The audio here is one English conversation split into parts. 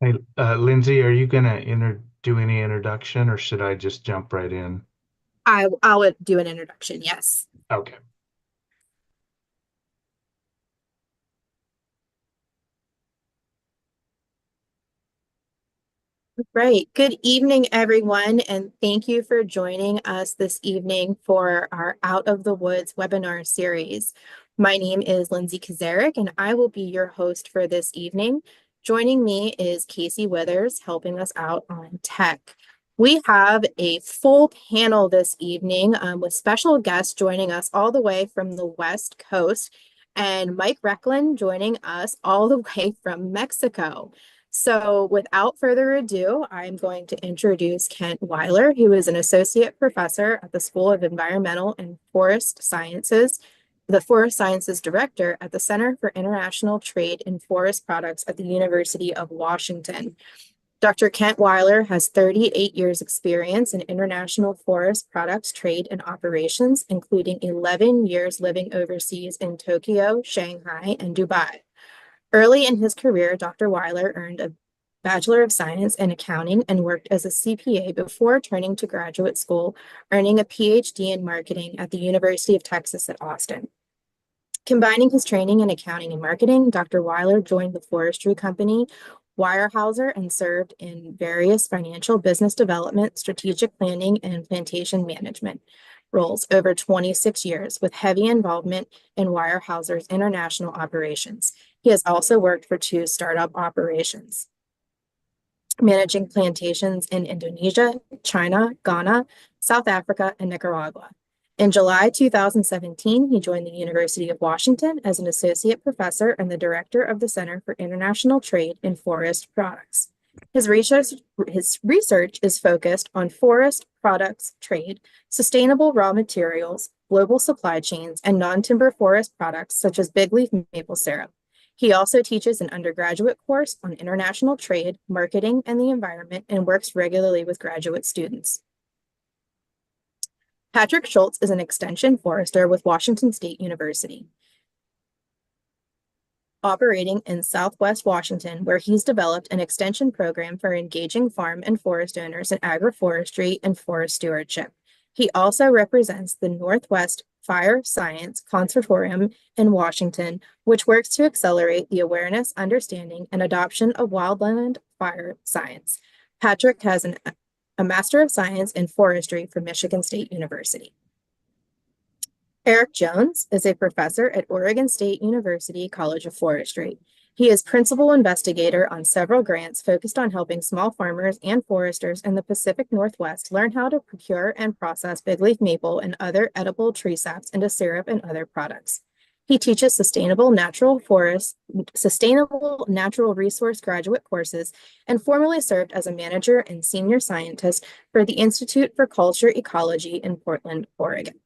Hey, Lindsay, are you gonna do any introduction or should I just jump right in? I'll do an introduction. Yes. Okay. Right. Good evening, everyone, and thank you for joining us this evening for our Out of the Woods webinar series. My name is Lindsay Kazarek, and I will be your host for this evening. Joining me is Casey Withers, helping us out on tech. We have a full panel this evening with special guests joining us all the way from the West Coast, and Mike Recklin joining us all the way from Mexico. So without further ado, I'm going to introduce Kent Weiler, who is an associate professor at the School of Environmental and Forest Sciences, the Forest Sciences Director at the Center for International Trade in Forest Products at the University of Washington. Dr. Kent Weiler has 38 years experience in international forest products trade and operations, including 11 years living overseas in Tokyo, Shanghai, and Dubai. Early in his career, Dr. Weiler earned a Bachelor of Science in Accounting and worked as a CPA before turning to graduate school, earning a PhD in marketing at the University of Texas at Austin. Combining his training in accounting and marketing, Dr. Weiler joined the forestry company Weyerhaeuser and served in various financial business development, strategic planning, and plantation management roles over 26 years, with heavy involvement in Weyerhaeuser's international operations. He has also worked for two startup operations, managing plantations in Indonesia, China, Ghana, South Africa, and Nicaragua. In July 2017, he joined the University of Washington as an associate professor and the director of the Center for International Trade in Forest Products. His research is focused on forest products trade, sustainable raw materials, global supply chains, and non-timber forest products such as big leaf maple syrup. He also teaches an undergraduate course on international trade, marketing, and the environment, and works regularly with graduate students. Patrick Schultz is an extension forester with Washington State University, operating in Southwest Washington, where he's developed an extension program for engaging farm and forest owners in agroforestry and forest stewardship. He also represents the Northwest Fire Science Conservatorium in Washington, which works to accelerate the awareness, understanding, and adoption of wildland fire science. Patrick has a Master of Science in Forestry from Michigan State University. Eric Jones is a professor at Oregon State University College of Forestry. He is principal investigator on several grants focused on helping small farmers and foresters in the Pacific Northwest learn how to procure and process big leaf maple and other edible tree saps into syrup and other products. He teaches sustainable natural resource graduate courses, and formerly served as a manager and senior scientist for the Institute for Culture Ecology in Portland, Oregon.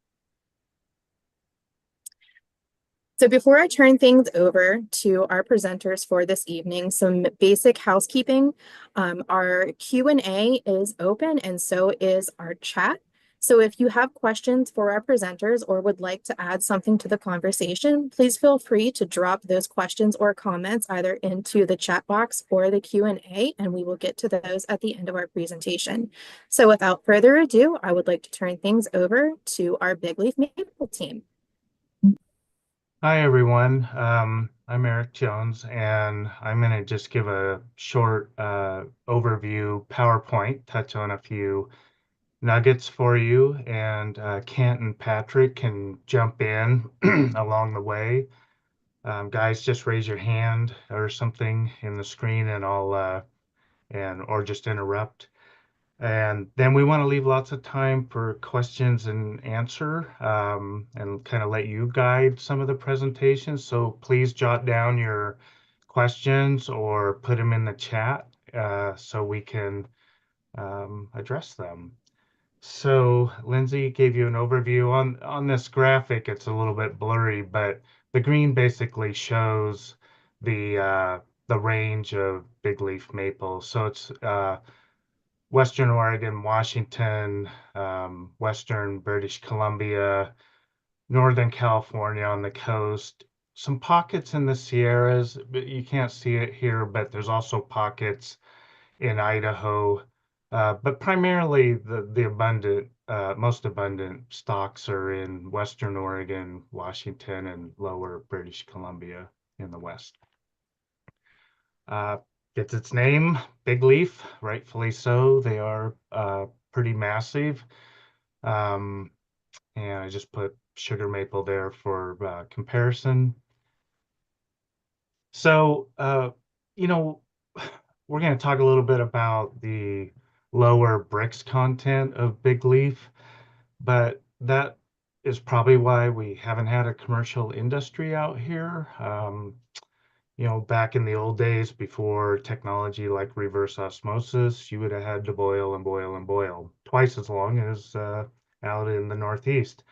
So before I turn things over to our presenters for this evening, some basic housekeeping. Our Q&A is open and so is our chat. So if you have questions for our presenters or would like to add something to the conversation, please feel free to drop those questions or comments either into the chat box or the Q&A, and we will get to those at the end of our presentation. So without further ado, I would like to turn things over to our Big Leaf Maple team. Hi, everyone. I'm Eric Jones, and I'm going to just give a short overview PowerPoint, touch on a few nuggets for you, and Kent and Patrick can jump in along the way. Guys, just raise your hand or something in the screen, and or just interrupt. And then we want to leave lots of time for questions and answer, and kind of let you guide some of the presentations. So please jot down your questions or put them in the chat so we can address them. So Lindsay gave you an overview on this graphic. It's a little bit blurry, but the green basically shows the range of big leaf maple. So it's Western Oregon, Washington, Western British Columbia, Northern California on the coast, some pockets in the Sierras, but you can't see it here, but there's also pockets in Idaho. But primarily the abundant, most abundant stocks are in Western Oregon, Washington, and lower British Columbia in the West. Uh, gets its name, big leaf, rightfully so. They are pretty massive. Um, and I just put sugar maple there for comparison. So, you know, we're going to talk a little bit about the lower bricks content of big leaf, but that is probably why we haven't had a commercial industry out here. Back in the old days before technology like reverse osmosis, you would have had to boil and boil and boil twice as long as out in the Northeast.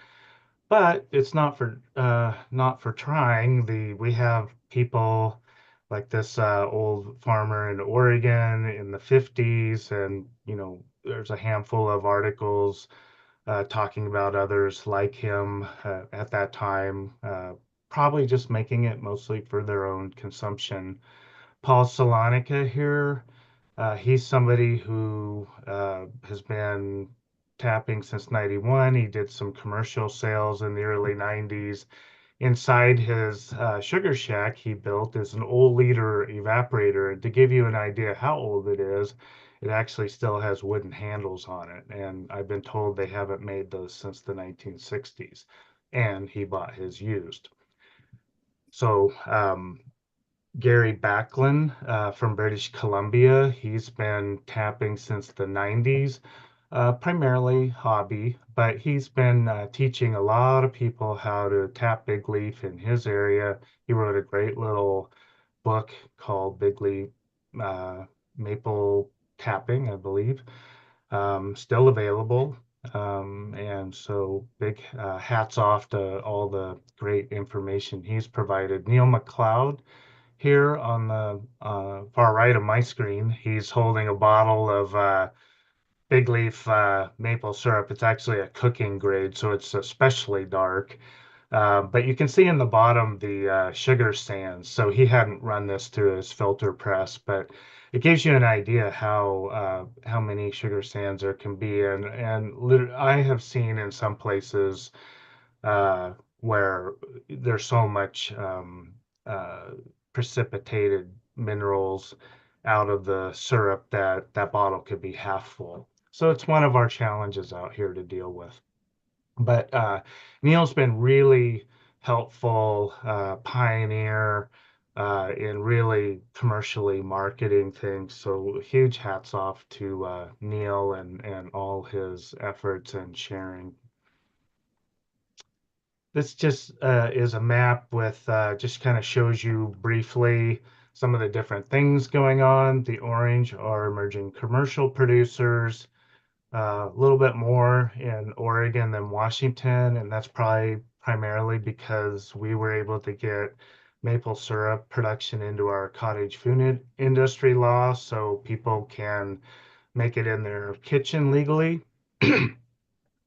But it's not for trying. We have people like this old farmer in Oregon in the 50s, and there's a handful of articles talking about others like him at that time, probably just making it mostly for their own consumption. Paul Salonica here, he's somebody who has been tapping since 91. He did some commercial sales in the early 90s. Inside his sugar shack he built is an old liter evaporator. And to give you an idea how old it is, it actually still has wooden handles on it. And I've been told they haven't made those since the 1960s. And he bought his used. So Gary Backlund from British Columbia. He's been tapping since the 90s, primarily hobby, but he's been teaching a lot of people how to tap big leaf in his area. He wrote a great little book called Big Leaf Maple Tapping, I believe, still available. And so big hats off to all the great information he's provided. Neil McLeod here on the far right of my screen, he's holding a bottle of big leaf maple syrup. It's actually a cooking grade, so it's especially dark. But you can see in the bottom the sugar sands. So he hadn't run this through his filter press, but it gives you an idea how many sugar sands there can be. And I have seen in some places uh, where there's so much uh, precipitated minerals out of the syrup that that bottle could be half full. So it's one of our challenges out here to deal with. But Neil's been really helpful, pioneer in really commercially marketing things. So huge hats off to Neil and all his efforts and sharing. This just is a map with just kind of shows you briefly some of the different things going on. The orange are emerging commercial producers, a little bit more in Oregon than Washington, and that's probably primarily because we were able to get maple syrup production into our cottage food industry law, so people can make it in their kitchen legally.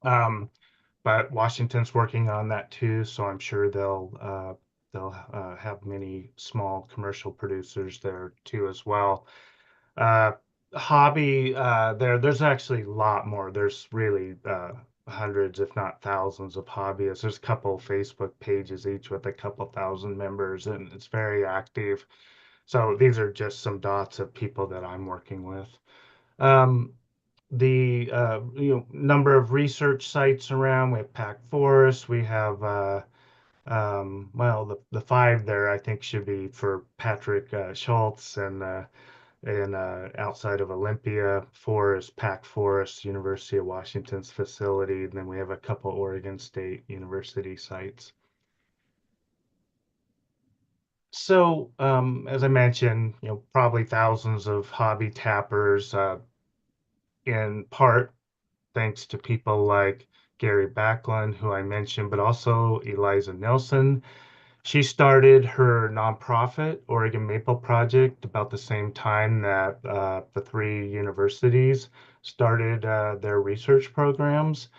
Um, but Washington's working on that too, so I'm sure they'll have many small commercial producers there too as well. Uh, Hobby there's actually a lot more. There's really hundreds, if not thousands, of hobbyists. There's a couple Facebook pages each with a couple thousand members, and it's very active. So these are just some dots of people that I'm working with. Um, the number of research sites around. We have Pack Forest. We have well, the five there I think should be for Patrick Schultz and outside of Olympia. Four is Pack Forest, University of Washington's facility. And then we have a couple Oregon State University sites. So, as I mentioned, probably thousands of hobby tappers, in part thanks to people like Gary Backlund, who I mentioned, but also Eliza Nelson. She started her nonprofit, Oregon Maple Project, about the same time that the three universities started their research programs.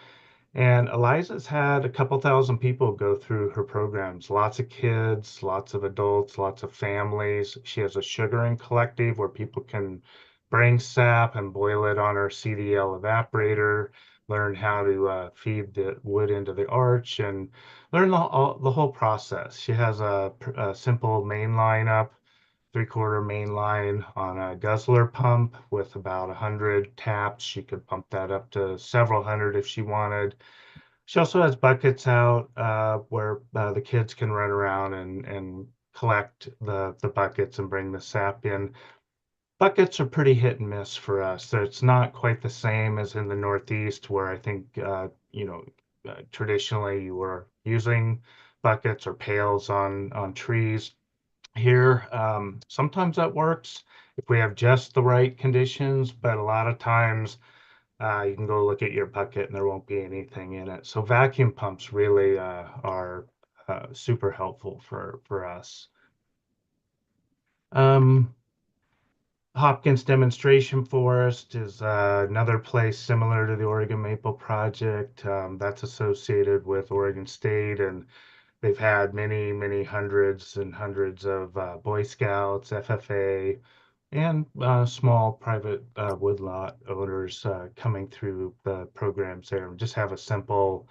And Eliza's had a couple thousand people go through her programs, lots of kids, lots of adults, lots of families. She has a sugaring collective where people can bring sap and boil it on her CDL evaporator, learn how to feed the wood into the arch, and learn the whole process. She has a simple main line up, three-quarter main line on a guzzler pump with about 100 taps. She could pump that up to several hundred if she wanted. She also has buckets out where the kids can run around and collect the buckets and bring the sap in. Buckets are pretty hit and miss for us. So it's not quite the same as in the Northeast, where I think traditionally you were using buckets or pails on trees. Here, sometimes that works if we have just the right conditions, but a lot of times you can go look at your bucket and there won't be anything in it. So vacuum pumps really are super helpful for us. Um, Hopkins Demonstration Forest is another place similar to the Oregon Maple Project. That's associated with Oregon State, and they've had many, many hundreds and hundreds of Boy Scouts, FFA, and small private woodlot owners coming through the programs there. And just have a simple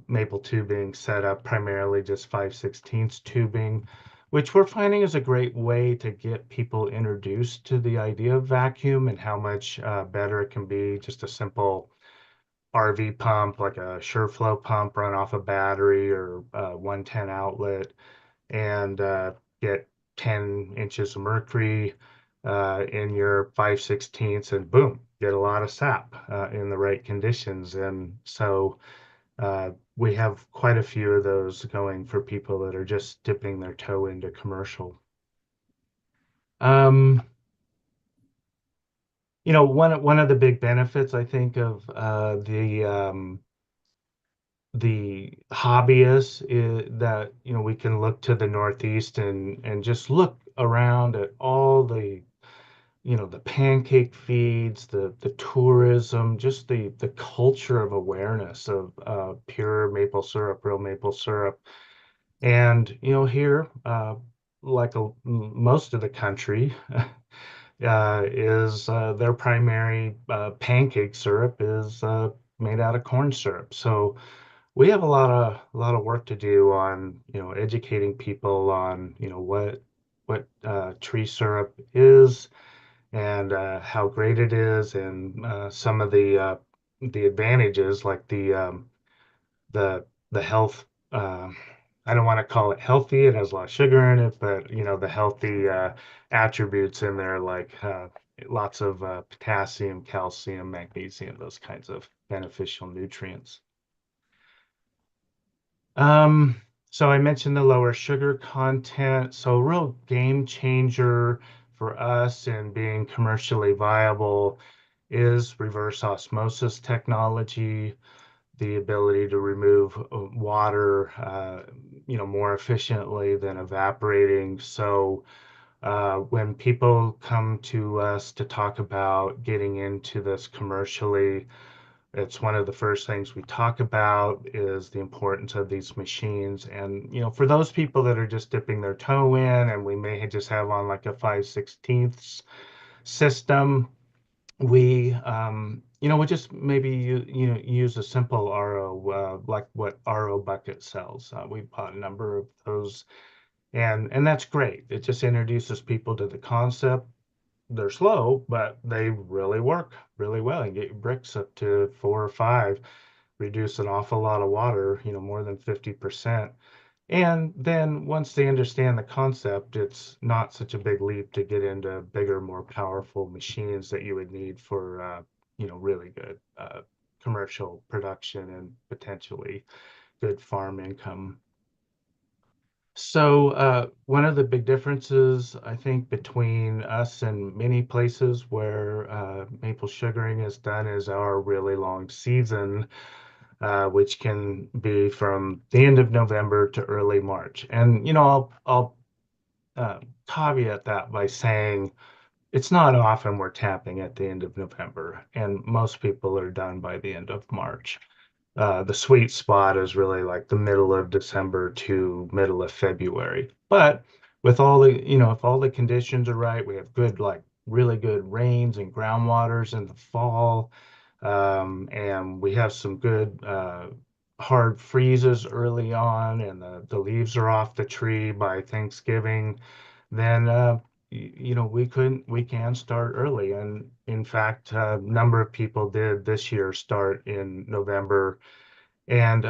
maple tubing set up, primarily just 5/16 tubing, which we're finding is a great way to get people introduced to the idea of vacuum and how much better it can be. Just a simple RV pump, like a SureFlow pump, run off a battery or 110 outlet, and get 10 inches of mercury in your 5/16, and boom, get a lot of sap in the right conditions. And so we have quite a few of those going for people that are just dipping their toe into commercial. Um, one of the big benefits I think of the hobbyists is that we can look to the Northeast and just look around at all the pancake feeds, the tourism, just the culture of awareness of pure maple syrup, real maple syrup. And here, like most of the country, is their primary pancake syrup is made out of corn syrup. So we have a lot of work to do on educating people on what tree syrup is and how great it is, and some of the advantages like the health. I don't want to call it healthy. It has a lot of sugar in it, but the healthy attributes in there, like lots of potassium, calcium, magnesium, those kinds of beneficial nutrients. Um, so I mentioned the lower sugar content. So a real game changer for us in being commercially viable is reverse osmosis technology, the ability to remove water, more efficiently than evaporating. So when people come to us to talk about getting into this commercially, it's one of the first things we talk about is the importance of these machines. And, for those people that are just dipping their toe in and we may just have on like a 5/16 system, we just maybe use a simple RO, like what RO Bucket sells. We bought a number of those, and that's great. It just introduces people to the concept. They're slow, but they really work really well. And get your bricks up to 4 or 5, reduce an awful lot of water, more than 50%. And then once they understand the concept, it's not such a big leap to get into bigger, more powerful machines that you would need for, really good commercial production and potentially good farm income. So one of the big differences, I think, between us and many places where maple sugaring is done is our really long season, which can be from the end of November to early March. And I'll caveat that by saying it's not often we're tapping at the end of November, and most people are done by the end of March. The sweet spot is really like the middle of December to middle of February. But with all the, if all the conditions are right, we have good, like really good rains and groundwaters in the fall, and we have some good hard freezes early on, and the leaves are off the tree by Thanksgiving, then we can start early. And in fact, a number of people did this year start in November and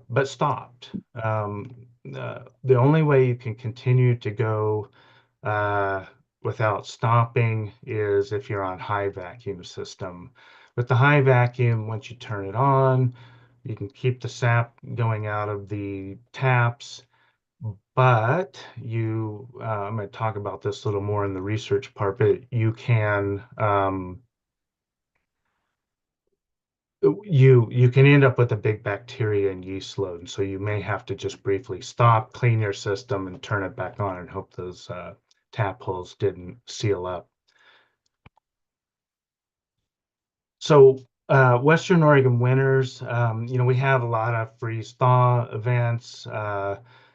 but stopped. The only way you can continue to go uh, without stopping is if you're on high vacuum system. With the high vacuum, once you turn it on, you can keep the sap going out of the taps, but I'm going to talk about this a little more in the research part, but you can end up with a big bacteria and yeast load. And so you may have to just briefly stop, clean your system, and turn it back on and hope those tap holes didn't seal up. So Western Oregon winters, we have a lot of freeze thaw events,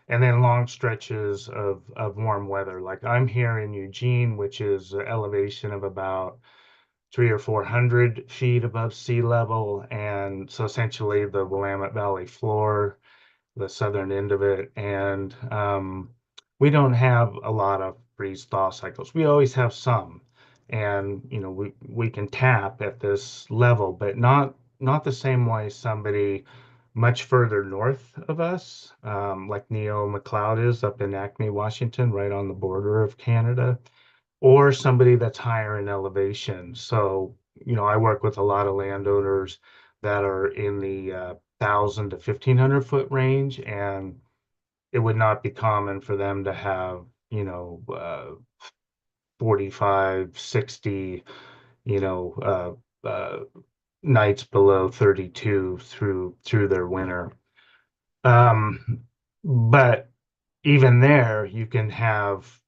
and then long stretches of warm weather. Like I'm here in Eugene, which is an elevation of about 300 or 400 feet above sea level, and so essentially the Willamette Valley floor, the southern end of it, and we don't have a lot of freeze thaw cycles. We always have some, and we can tap at this level, but not the same way somebody much further north of us, like Neil McLeod is up in Acme, Washington, right on the border of Canada, or somebody that's higher in elevation. So, I work with a lot of landowners that are in the 1,000 to 1,500 foot range, and it would not be common for them to have, 45, 60, you know, nights below 32 through their winter. But even there, you can have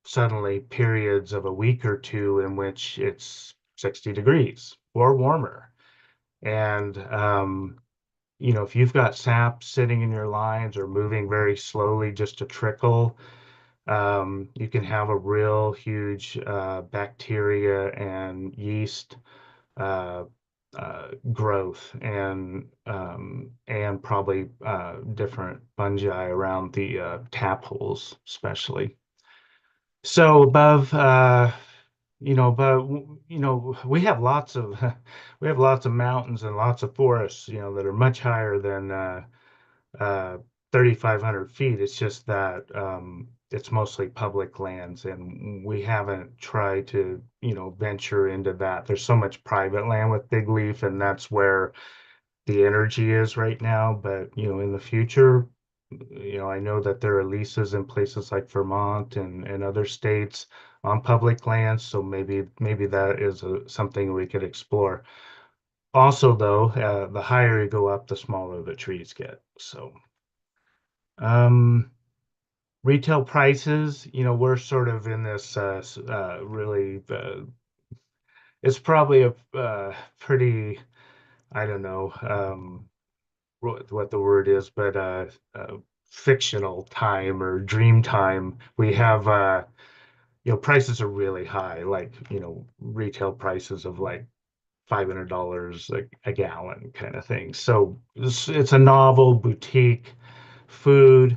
suddenly periods of a week or two in which it's 60 degrees or warmer. And, if you've got sap sitting in your lines or moving very slowly just to trickle, you can have a real huge bacteria and yeast uh, growth and probably different fungi around the tap holes, especially. So we have lots of we have lots of mountains and lots of forests, that are much higher than uh, 3,500 feet. It's just that it's mostly public lands, and we haven't tried to, venture into that. There's so much private land with big leaf, and that's where the energy is right now. But, in the future, I know that there are leases in places like Vermont and other states on public lands, so maybe that is something we could explore. Also, though, the higher you go up, the smaller the trees get. So, um, retail prices, we're sort of in this really, it's probably a pretty, I don't know, what the word is, but fictional time or dream time. We have prices are really high, like retail prices of like $500 a gallon kind of thing. So it's a novel boutique food.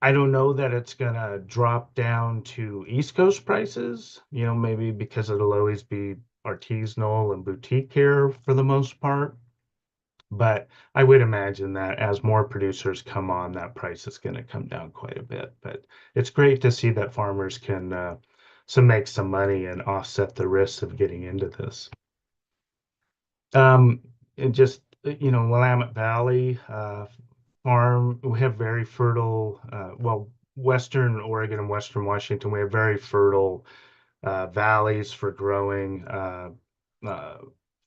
I don't know that it's gonna drop down to East Coast prices, maybe because it'll always be artisanal and boutique here for the most part. But I would imagine that as more producers come on, that price is going to come down quite a bit. But it's great to see that farmers can make some money and offset the risks of getting into this. And just Willamette Valley farm, we have very fertile. Well, Western Oregon and Western Washington, we have very fertile valleys for growing uh,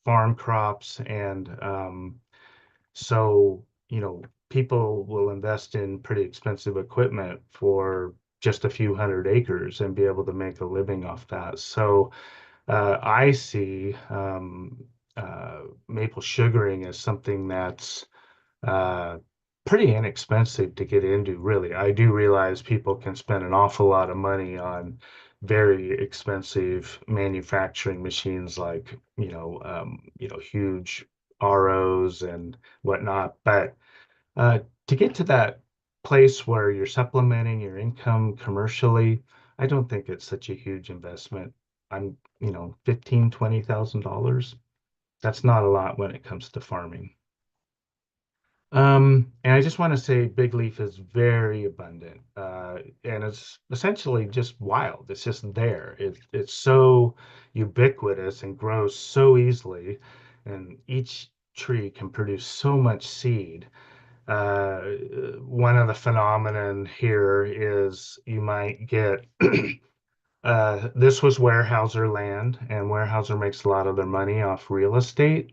farm crops and so, people will invest in pretty expensive equipment for just a few hundred acres and be able to make a living off that. So, I see maple sugaring is something that's uh, pretty inexpensive to get into, really. I do realize people can spend an awful lot of money on very expensive manufacturing machines like, huge ROs and whatnot. But to get to that place where you're supplementing your income commercially, I don't think it's such a huge investment. I'm, 15, $20,000. That's not a lot when it comes to farming. And I just want to say Big Leaf is very abundant, and it's essentially just wild. It's just there. It's so ubiquitous and grows so easily, and each tree can produce so much seed. Uh, One of the phenomenon here is you might get this was Weyerhaeuser land, and Weyerhaeuser makes a lot of their money off real estate.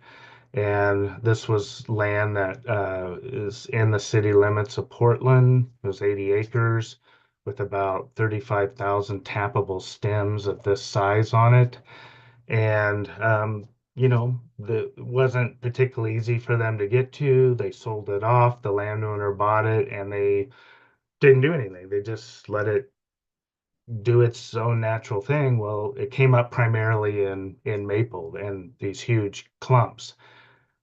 And this was land that is in the city limits of Portland. It was 80 acres with about 35,000 tappable stems of this size on it. And, it wasn't particularly easy for them to get to. They sold it off. The landowner bought it and they didn't do anything. They just let it do its own natural thing. Well, it came up primarily in maple and these huge clumps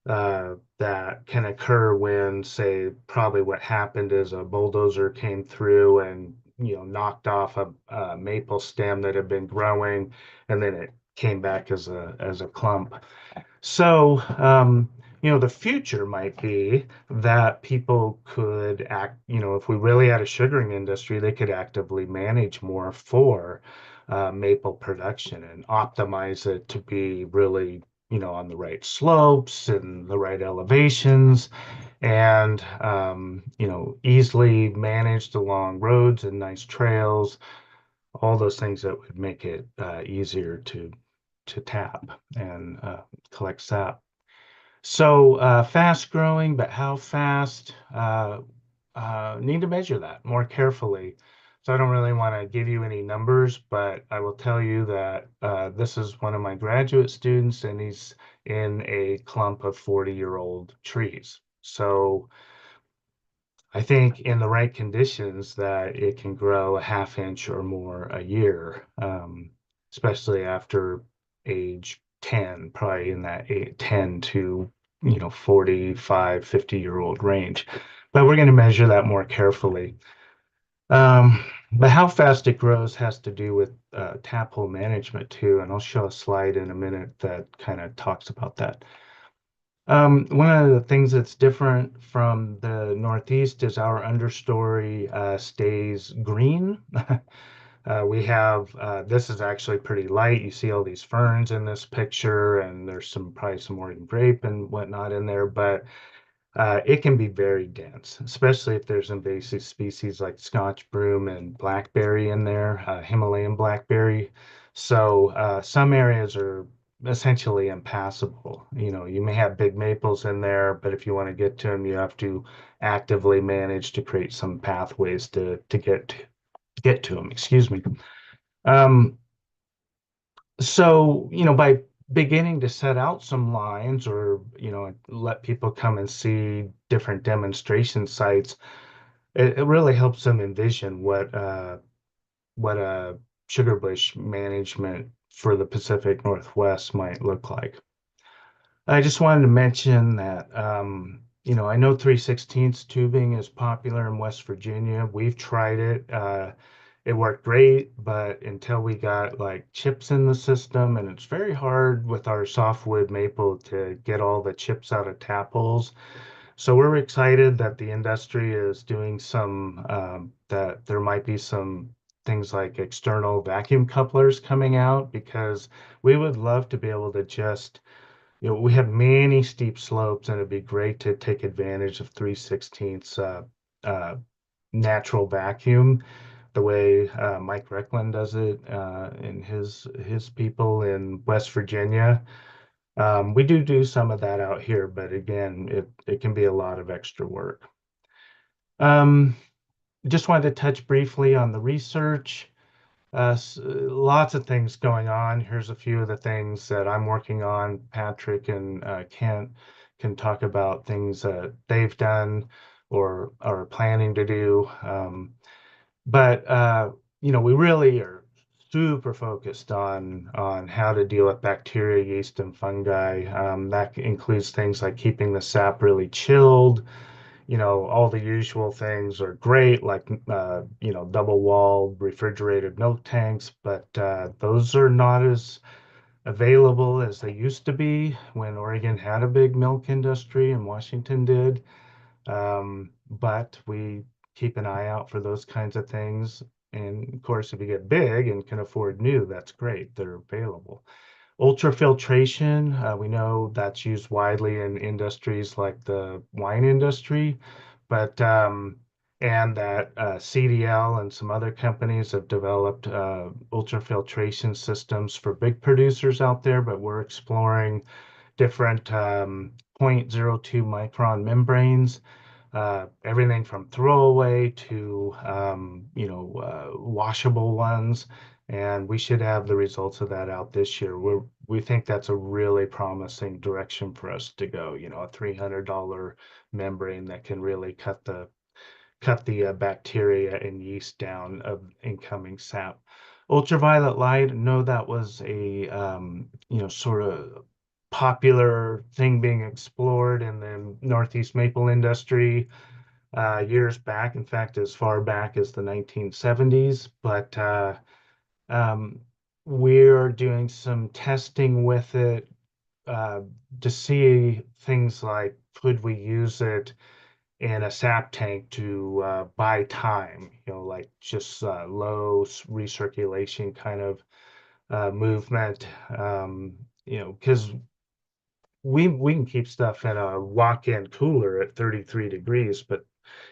that can occur when, say, probably what happened is a bulldozer came through and knocked off a maple stem that had been growing, and then it came back as a clump. So, the future might be that people could act, if we really had a sugaring industry, they could actively manage more for maple production and optimize it to be really, on the right slopes and the right elevations and, easily managed along roads and nice trails, all those things that would make it easier to tap and collect sap. So fast growing, but how fast? Need to measure that more carefully. So I don't really want to give you any numbers, but I will tell you that this is one of my graduate students, and he's in a clump of 40-year-old trees. So I think in the right conditions that it can grow a half inch or more a year, especially after age 10, probably in that 10 to 45, 50-year-old range. But we're going to measure that more carefully. But how fast it grows has to do with tap hole management too, and I'll show a slide in a minute that kind of talks about that. One of the things that's different from the Northeast is our understory stays green. We have, this is actually pretty light. You see all these ferns in this picture, and there's probably some Oregon grape and whatnot in there, but it can be very dense, especially if there's invasive species like Scotch broom and blackberry in there, Himalayan blackberry. So some areas are essentially impassable. You may have big maples in there, but if you want to get to them, you have to actively manage to create some pathways to get to them. Excuse me. Um, so, by beginning to set out some lines or, let people come and see different demonstration sites, it really helps them envision what a sugar bush management for the Pacific Northwest might look like. I just wanted to mention that, I know 3/16 tubing is popular in West Virginia. We've tried it. It worked great, but until we got like chips in the system, and it's very hard with our softwood maple to get all the chips out of tap holes. So we're excited that the industry is doing that there might be some things like external vacuum couplers coming out because we would love to be able to just we have many steep slopes, and it'd be great to take advantage of 3/16 uh, natural vacuum, the way Mike Reckland does it and his people in West Virginia. We do some of that out here, but again, it can be a lot of extra work. Um, just wanted to touch briefly on the research. Lots of things going on. Here's a few of the things that I'm working on. Patrick and Kent can talk about things that they've done or are planning to do. But we really are super focused on how to deal with bacteria, yeast, and fungi. That includes things like keeping the sap really chilled. All the usual things are great, like double walled refrigerated milk tanks, but those are not as available as they used to be when Oregon had a big milk industry and Washington did. But we keep an eye out for those kinds of things. And of course, if you get big and can afford new, that's great. They're available. Ultrafiltration, we know that's used widely in industries like the wine industry, but and that CDL and some other companies have developed ultrafiltration systems for big producers out there, but we're exploring different zero point zero 0.02 micron membranes, everything from throwaway to washable ones, and we should have the results of that out this year. We think that's a really promising direction for us to go. A $300 membrane that can really cut the bacteria and yeast down of incoming sap. Ultraviolet light, no, that was a sort of popular thing being explored in the Northeast maple industry years back. In fact, as far back as the 1970s. But um, we're doing some testing with it uh, to see things like could we use it in a sap tank to buy time, like just low recirculation kind of movement, because we can keep stuff in a walk-in cooler at 33 degrees, but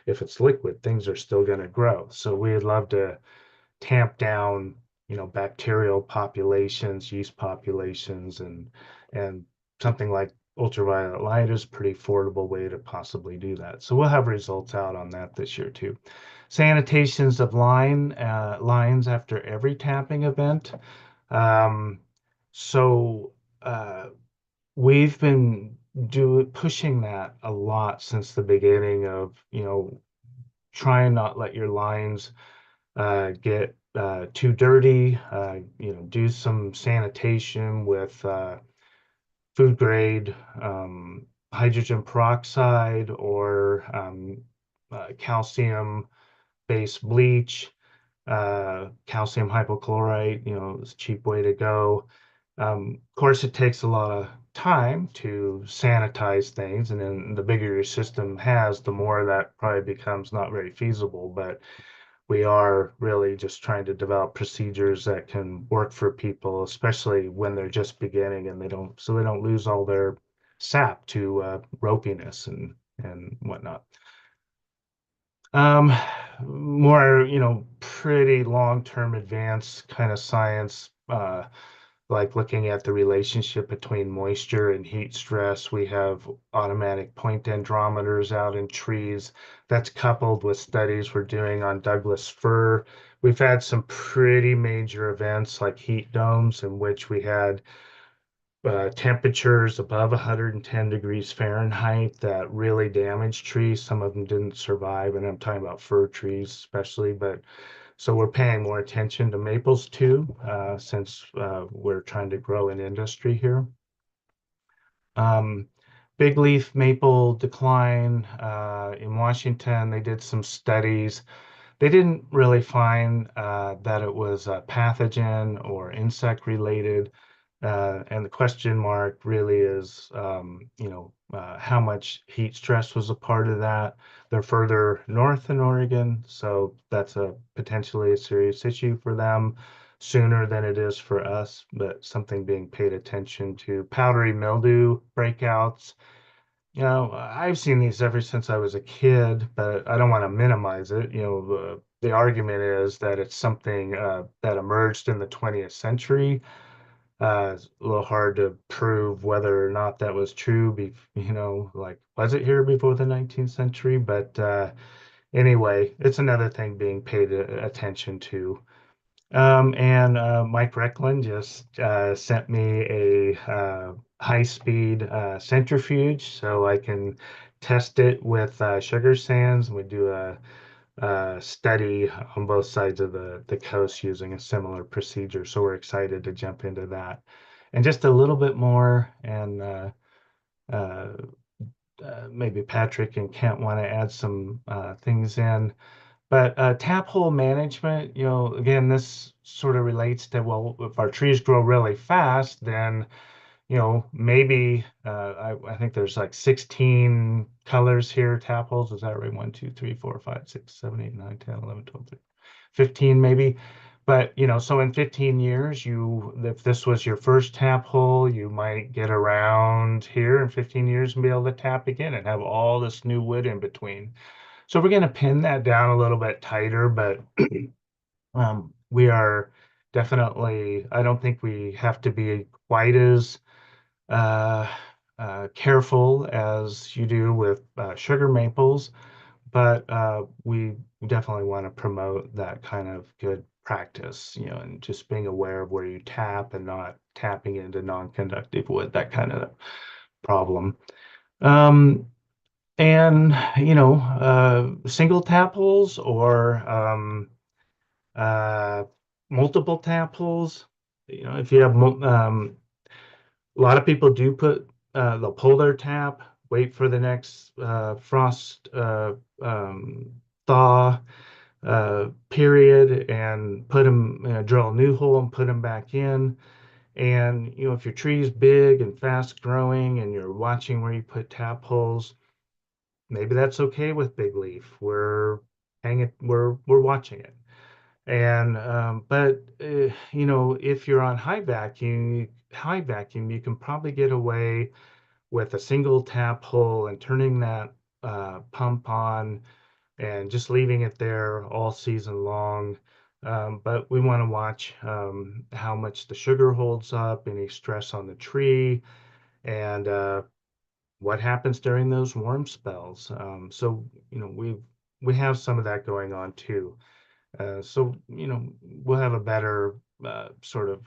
if it's liquid, things are still going to grow. So we'd love to tamp down, bacterial populations, yeast populations, and something like ultraviolet light is a pretty affordable way to possibly do that. So we'll have results out on that this year too. Sanitations of lines after every tapping event. Um, so uh, we've been pushing that a lot since the beginning of, try and not let your lines get too dirty, do some sanitation with food grade hydrogen peroxide or calcium based bleach, calcium hypochlorite, is a cheap way to go. Of course, it takes a lot of time to sanitize things, and then the bigger your system has, the more that probably becomes not very feasible. But we are really just trying to develop procedures that can work for people, especially when they're just beginning and they don't lose all their sap to ropiness and whatnot. Um, More, pretty long-term advanced kind of science, like looking at the relationship between moisture and heat stress. We have automatic point dendrometers out in trees that's coupled with studies we're doing on Douglas fir. We've had some pretty major events like heat domes in which we had temperatures above 110 degrees Fahrenheit that really damaged trees. Some of them didn't survive, and I'm talking about fir trees especially. But so we're paying more attention to maples too, since we're trying to grow an industry here. Um, Big leaf maple decline in Washington, they did some studies. They didn't really find that it was pathogen or insect related. And the question mark really is, how much heat stress was a part of that. They're further north in Oregon, so that's a potentially a serious issue for them sooner than it is for us, but something being paid attention to. Powdery mildew breakouts. I've seen these ever since I was a kid, but I don't want to minimize it. The argument is that it's something that emerged in the 20th century. It's a little hard to prove whether or not that was true. Like, was it here before the 19th century? But anyway, it's another thing being paid attention to. And Mike Recklin just sent me a high-speed centrifuge so I can test it with sugar sands. We do a study on both sides of the coast using a similar procedure. So we're excited to jump into that. And just a little bit more, and uh, maybe Patrick and Kent want to add some things in. But tap hole management, again, this sort of relates to, well, if our trees grow really fast, then, maybe I think there's like 16 colors here, tap holes. Is that right? 1, 2, 3, 4, 5, 6, 7, 8, 9, 10, 11, 12, 13, 15 maybe. But, so in 15 years, if this was your first tap hole, you might get around here in 15 years and be able to tap again and have all this new wood in between. So we're going to pin that down a little bit tighter, but we are definitely, I don't think we have to be quite as uh, careful as you do with sugar maples, but we definitely want to promote that kind of good practice, and just being aware of where you tap and not tapping into non-conductive wood, that kind of problem. Um, and single tap holes or uh, multiple tap holes. If you have a lot of people do they'll pull their tap, wait for the next frost thaw period, and put them, drill a new hole and put them back in. And if your tree is big and fast growing, and you're watching where you put tap holes, maybe that's okay with big leaf. We're watching it. And but if you're on high vacuum, you can probably get away with a single tap hole and turning that pump on and just leaving it there all season long. But we want to watch how much the sugar holds up, any stress on the tree, and what happens during those warm spells. So we have some of that going on too. So we'll have a better sort of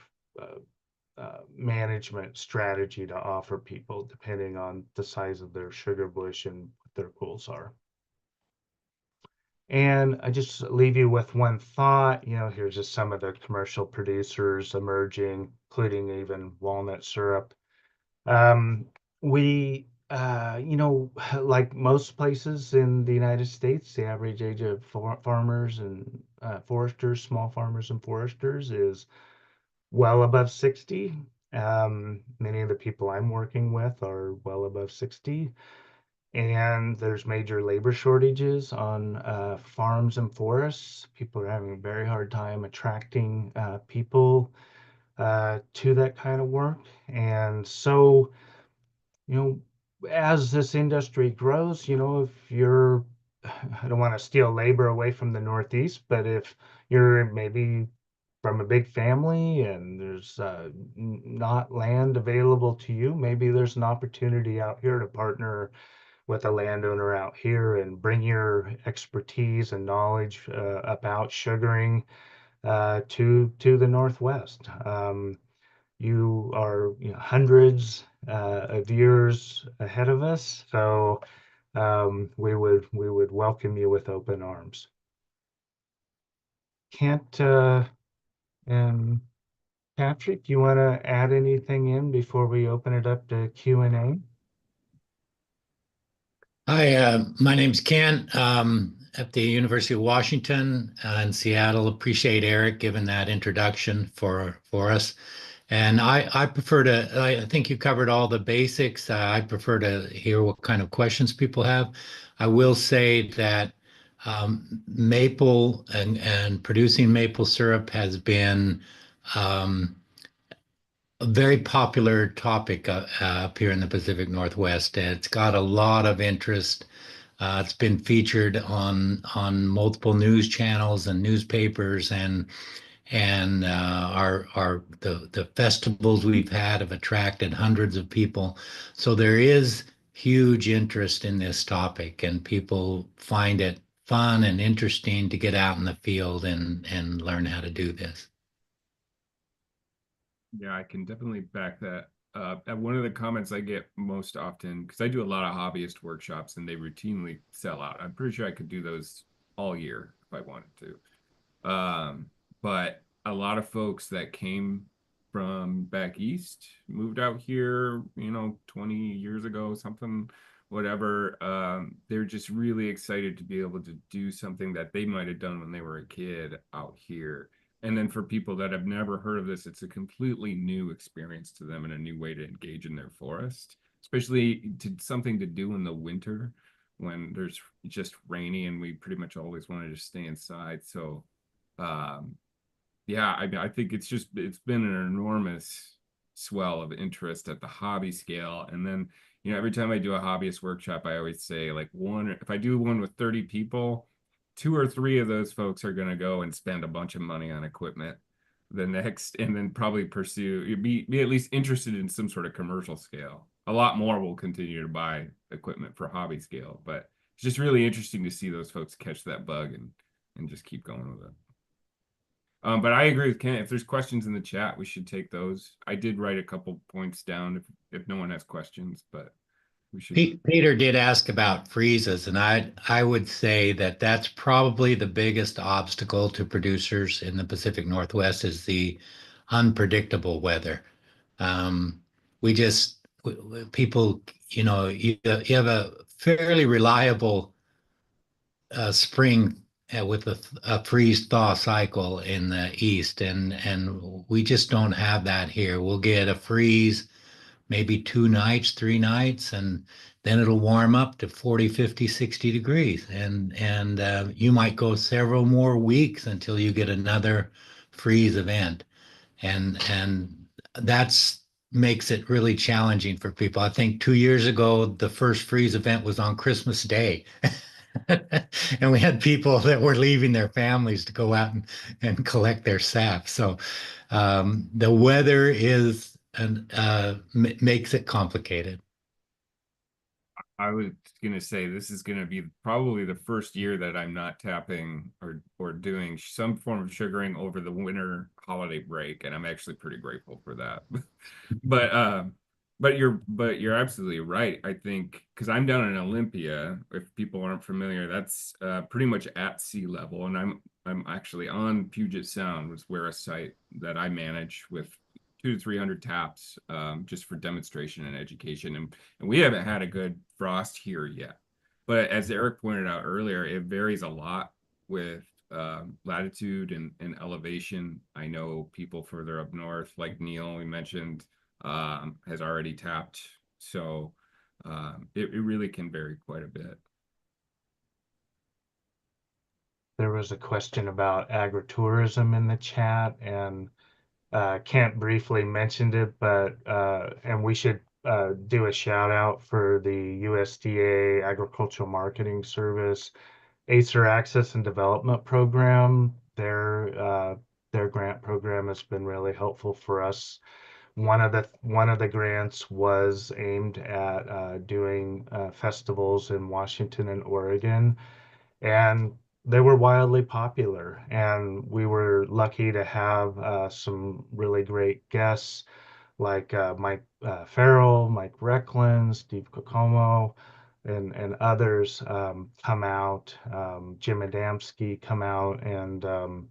management strategy to offer people depending on the size of their sugar bush and what their goals are. And I just leave you with one thought. Here's just some of the commercial producers emerging, including even walnut syrup. Um, like most places in the United States, the average age of farmers and foresters, small farmers and foresters, is well above 60. Many of the people I'm working with are well above 60. And there's major labor shortages on farms and forests. People are having a very hard time attracting people to that kind of work. And so, you know, as this industry grows, if you're, I don't want to steal labor away from the Northeast, but if you're maybe from a big family and there's not land available to you, maybe there's an opportunity out here to partner with a landowner out here and bring your expertise and knowledge about sugaring to the Northwest. You are hundreds of years ahead of us, so we would welcome you with open arms. Can't and Patrick, you want to add anything in before we open it up to Q&A? Hi, my name's Ken at the University of Washington in Seattle. Appreciate Eric giving that introduction for us. And I prefer to, I think you covered all the basics. I prefer to hear what kind of questions people have. I will say that maple and producing maple syrup has been a very popular topic up here in the Pacific Northwest. It's got a lot of interest. It's been featured on multiple news channels and newspapers, and the festivals we've had have attracted hundreds of people. So there is huge interest in this topic, and people find it fun and interesting to get out in the field and learn how to do this. Yeah, I can definitely back that up. And one of the comments I get most often, because I do a lot of hobbyist workshops and they routinely sell out. I'm pretty sure I could do those all year if I wanted to. But a lot of folks that came from back east moved out here, 20 years ago, something, whatever. They're just really excited to be able to do something that they might have done when they were a kid out here. And then for people that have never heard of this, it's a completely new experience to them and a new way to engage in their forest, especially to something to do in the winter when there's just rainy and we pretty much always want to just stay inside. So um, yeah, I mean, I think it's been an enormous swell of interest at the hobby scale. And then, every time I do a hobbyist workshop, I always say like if I do one with 30 people, two or three of those folks are going to go and spend a bunch of money on equipment. The next, and then probably be at least interested in some sort of commercial scale. A lot more will continue to buy equipment for hobby scale, but it's just really interesting to see those folks catch that bug and just keep going with it. But I agree with Ken. If there's questions in the chat, we should take those. I did write a couple points down if no one has questions, but we should. Peter did ask about freezes, and I would say that that's probably the biggest obstacle to producers in the Pacific Northwest is the unpredictable weather. Um, we just people, you have a fairly reliable spring with a freeze thaw cycle in the east, and we just don't have that here. We'll get a freeze maybe 2 nights, 3 nights, and then it'll warm up to 40, 50, 60 degrees. And you might go several more weeks until you get another freeze event. And that's makes it really challenging for people. I think 2 years ago, the first freeze event was on Christmas Day. And we had people that were leaving their families to go out and collect their sap. So the weather is and makes it complicated. I was gonna say this is gonna be probably the first year that I'm not tapping or doing some form of sugaring over the winter holiday break, and I'm actually pretty grateful for that. But but you're absolutely right. I think because I'm down in Olympia, if people aren't familiar, that's pretty much at sea level, and I'm actually on Puget Sound, was where a site that I manage with 200 to 300 taps, just for demonstration and education, and we haven't had a good frost here yet. But as Eric pointed out earlier, it varies a lot with latitude and elevation. I know people further up north, like Neil, we mentioned, has already tapped. So it really can vary quite a bit. There was a question about agritourism in the chat, and Kent briefly mentioned it, but and we should do a shout out for the USDA Agricultural Marketing Service ACER Access and Development Program. Their grant program has been really helpful for us. One of the grants was aimed at doing festivals in Washington and Oregon, and they were wildly popular. And we were lucky to have some really great guests like Mike Farrell, Mike Recklin, Steve Kokomo, and others come out. Jim Adamski come out and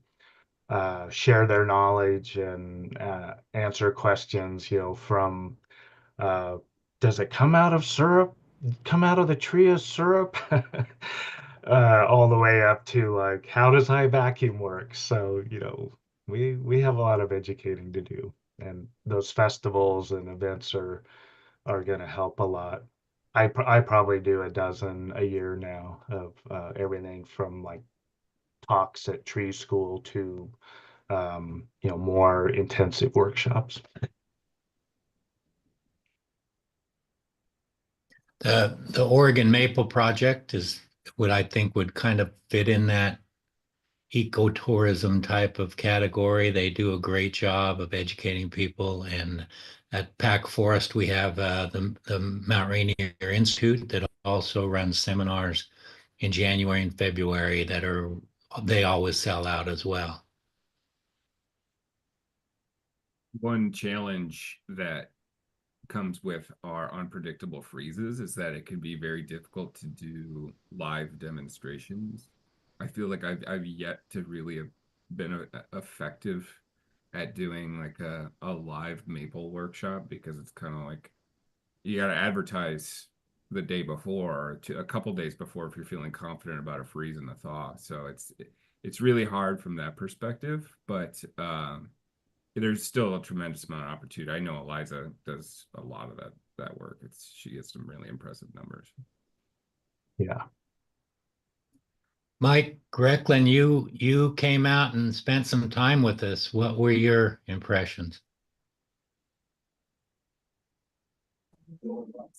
share their knowledge and answer questions, from uh, does it come out of syrup? Come out of the tree as syrup? All the way up to like, how does high vacuum work? So, we have a lot of educating to do, and those festivals and events are going to help a lot. I probably do a dozen a year now of everything from like talks at tree school to more intensive workshops. The Oregon Maple Project is what I think would kind of fit in that ecotourism type of category. They do a great job of educating people. And at Pack Forest, we have the Mount Rainier Institute that also runs seminars in January and February they always sell out as well. one challenge that comes with our unpredictable freezes is that it can be very difficult to do live demonstrations. I feel like I've yet to really have been effective at doing like a live maple workshop, because it's kind of like you got to advertise the day before or a couple days before if you're feeling confident about a freeze and a thaw. So it's really hard from that perspective, but there's still a tremendous amount of opportunity. I know Eliza does a lot of that work. She gets some really impressive numbers. Yeah. Mike Grecklin, you came out and spent some time with us. What were your impressions?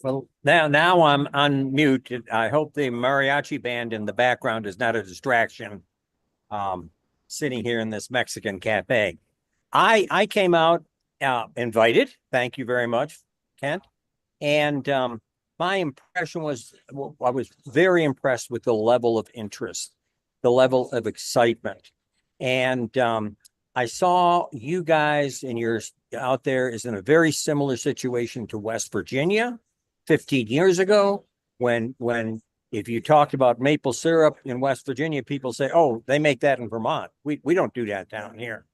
Well, now I'm unmuted. I hope the mariachi band in the background is not a distraction. Sitting here in this Mexican cafe, I came out invited. Thank you very much, Kent. And my impression was, well, I was very impressed with the level of interest, the level of excitement, and I saw you guys and you're out there is in a very similar situation to West Virginia 15 years ago when if you talked about maple syrup in West Virginia, people say, oh, they make that in Vermont. We don't do that down here.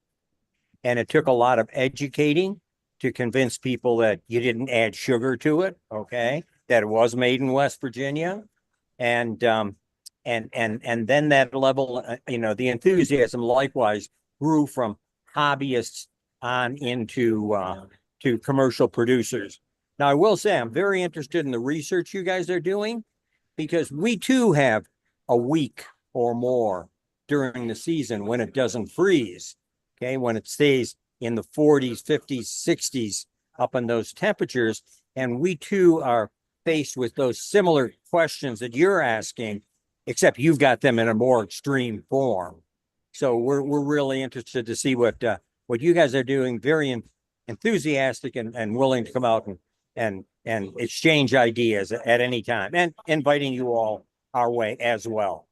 And it took a lot of educating to convince people that you didn't add sugar to it, okay, that it was made in West Virginia. And then that level, the enthusiasm likewise grew from hobbyists on into to commercial producers. Now, I will say I'm very interested in the research you guys are doing, because we too have a week or more during the season when it doesn't freeze, okay, when it stays in the 40s, 50s, 60s, up in those temperatures. And we too are faced with those similar questions that you're asking, except you've got them in a more extreme form. So we're really interested to see what you guys are doing. Very enthusiastic and willing to come out and exchange ideas at any time, and inviting you all our way as well.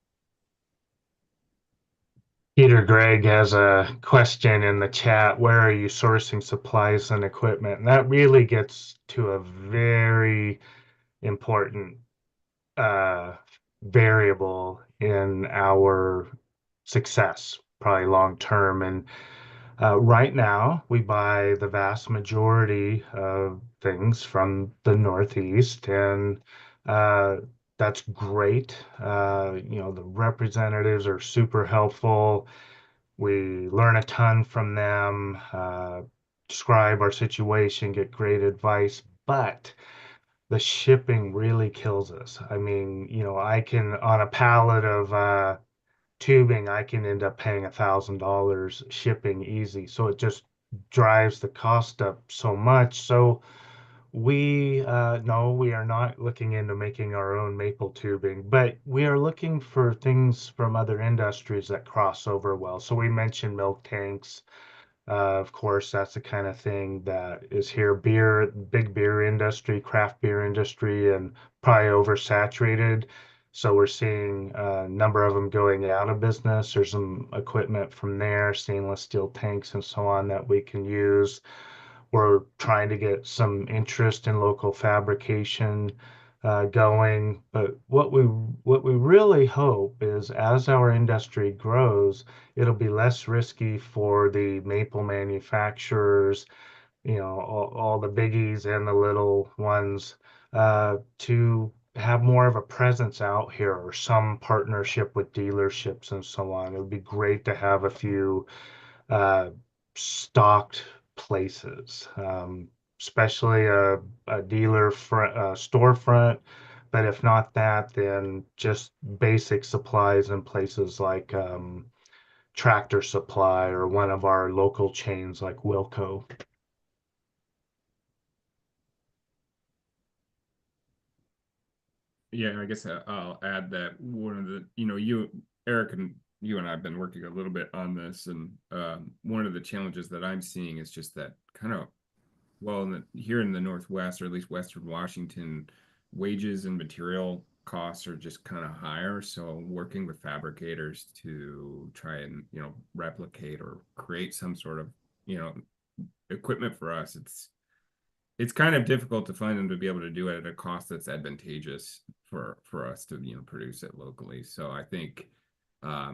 Peter Gregg has a question in the chat. Where are you sourcing supplies and equipment? And that really gets to a very important variable in our success, probably long term. And right now, we buy the vast majority of things from the Northeast, and uh, that's great. The representatives are super helpful. We learn a ton from them, describe our situation, get great advice, but the shipping really kills us. I mean, I can, on a pallet of tubing, I can end up paying $1,000 shipping easy. So it just drives the cost up so much. So no, we are not looking into making our own maple tubing, but we are looking for things from other industries that cross over well. So we mentioned milk tanks. Of course, that's the kind of thing that is here. Beer, big beer industry, craft beer industry, and probably oversaturated. So we're seeing a number of them going out of business. There's some equipment from there, stainless steel tanks and so on that we can use. We're trying to get some interest in local fabrication going. But what we really hope is as our industry grows, it'll be less risky for the maple manufacturers, all the biggies and the little ones, to have more of a presence out here or some partnership with dealerships and so on. It would be great to have a few uh, stocked places, especially a dealer storefront. But if not that, then just basic supplies in places like Tractor Supply or one of our local chains like Wilco. Yeah, I guess I'll add that one of the, Eric and you and I have been working a little bit on this, and one of the challenges that I'm seeing is just that kind of, well, here in the Northwest, or at least Western Washington, wages and material costs are just kind of higher. So working with fabricators to try and, replicate or create some sort of, equipment for us, it's kind of difficult to find them to be able to do it at a cost that's advantageous for us to, you know, produce it locally. So I think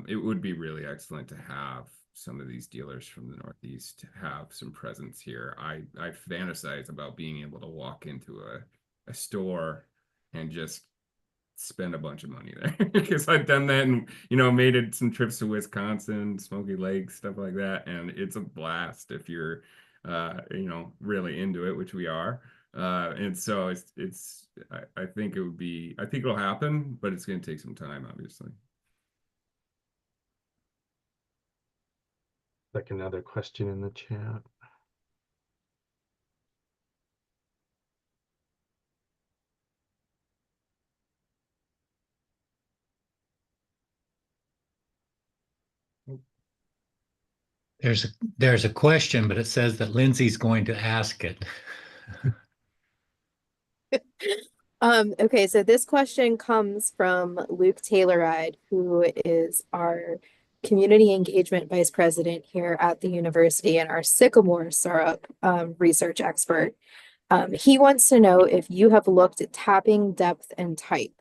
it would be really excellent to have some of these dealers from the Northeast have some presence here. I fantasize about being able to walk into a store and just spend a bunch of money there because I've done that and, you know, made it some trips to Wisconsin, Smoky Lake, stuff like that, and it's a blast if you're you know, really into it, which we are. And so I think it would be, I think it'll happen, but it's going to take some time, obviously. Like another question in the chat. There's a question, but it says that Lindsay's going to ask it. Okay, so this question comes from Luke Tayloride, who is our community engagement vice president here at the university and our sycamore syrup research expert. He wants to know if you have looked at tapping depth and type.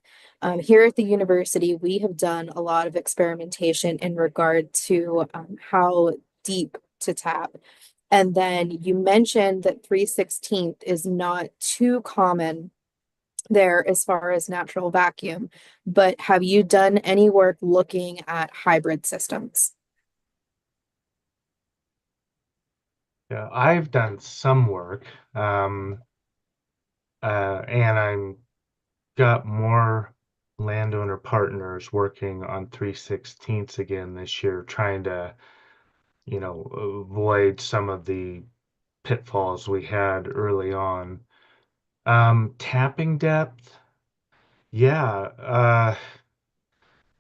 Here at the university, we have done a lot of experimentation in regard to how deep to tap. And then you mentioned that 3/16 is not too common there as far as natural vacuum, but have you done any work looking at hybrid systems? Yeah, I've done some work, and I'm got more landowner partners working on 3/16 again this year, trying to, you know, avoid some of the pitfalls we had early on. Tapping depth, yeah,